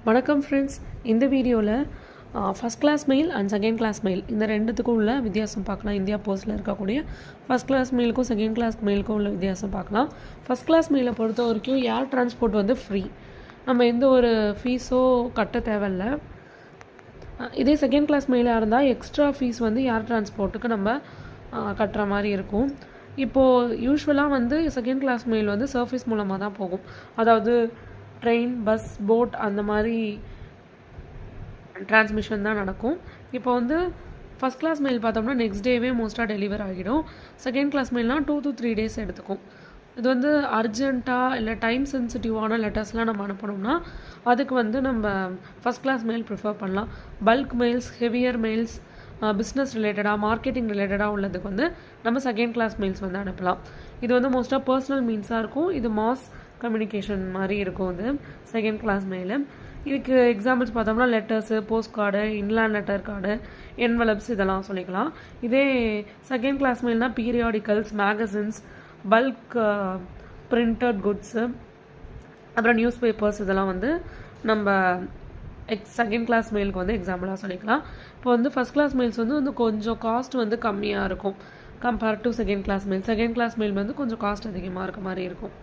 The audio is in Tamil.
வணக்கம் ஃப்ரெண்ட்ஸ். இந்த வீடியோவில் first class mail and second class mail இந்த ரெண்டுத்துக்கும் உள்ள வித்தியாசம் பார்க்கலாம். இந்தியா போஸ்ட்டில் இருக்கக்கூடிய ஃபஸ்ட் கிளாஸ் மெயிலுக்கும் செகண்ட் கிளாஸ் மெயிலுக்கும் உள்ள வித்தியாசம் பார்க்கலாம். ஃபஸ்ட் கிளாஸ் மெயிலை பொறுத்த வரைக்கும் ஏர் டிரான்ஸ்போர்ட் வந்து ஃப்ரீ, நம்ம எந்த ஒரு ஃபீஸோ கட்ட தேவையில்ல. இதே செகண்ட் கிளாஸ் மெயிலாக இருந்தால் எக்ஸ்ட்ரா ஃபீஸ் வந்து ஏர் டிரான்ஸ்போர்ட்டுக்கு நம்ம கட்டுற மாதிரி இருக்கும். இப்போது யூஸ்வலாக வந்து செகண்ட் கிளாஸ் மெயில் வந்து சர்ஃபேஸ் மூலமாக தான் போகும். அதாவது ட்ரெயின், பஸ், போட் அந்த மாதிரி டிரான்ஸ்மிஷன் தான் நடக்கும். இப்போ வந்து ஃபஸ்ட் கிளாஸ் மெயில் பார்த்தோம்னா நெக்ஸ்ட் டேவே மோஸ்ட்டாக டெலிவர் ஆகிடும். செகண்ட் கிளாஸ் மெயில்னால் 2 to 3 days எடுத்துக்கும். இது வந்து அர்ஜென்ட்டாக இல்லை டைம் சென்சிட்டிவான லெட்டர்ஸ்லாம் நம்ம அனுப்பணும்னா அதுக்கு வந்து நம்ம ஃபஸ்ட் கிளாஸ் மெயில் ப்ரிஃபர் பண்ணலாம். Bulk mails, heavier mails, business ரிலேட்டடாக, மார்க்கெட்டிங் ரிலேட்டடாக உள்ளதுக்கு வந்து நம்ம செகண்ட் கிளாஸ் மெயில்ஸ் வந்து அனுப்பலாம். இது வந்து மோஸ்ட்டாக பர்சனல் மீன்ஸாக இருக்கும். இது மாஸ் கம்யூனிகேஷன் மாதிரி இருக்கும் இது செகண்ட் கிளாஸ் மெயிலு. இதுக்கு எக்ஸாம்பிள்ஸ் பார்த்தோம்னா letters, post card, inland letter card, envelopes இதெல்லாம் சொல்லிக்கலாம். இதே செகண்ட் கிளாஸ் மெயில்னால் periodicals, magazines, bulk printed goods, அப்புறம் நியூஸ் பேப்பர்ஸ் இதெல்லாம் வந்து நம்ம செகண்ட் கிளாஸ் மெயிலுக்கு வந்து எக்ஸாம்பிளாக சொல்லிக்கலாம். இப்போ வந்து ஃபஸ்ட் கிளாஸ் மெயில்ஸ் வந்து கொஞ்சம் காஸ்ட் வந்து கம்மியாக இருக்கும் compared to second class mail. Second class mail வந்து கொஞ்சம் காஸ்ட் அதிகமாக இருக்க மாதிரி இருக்கும்.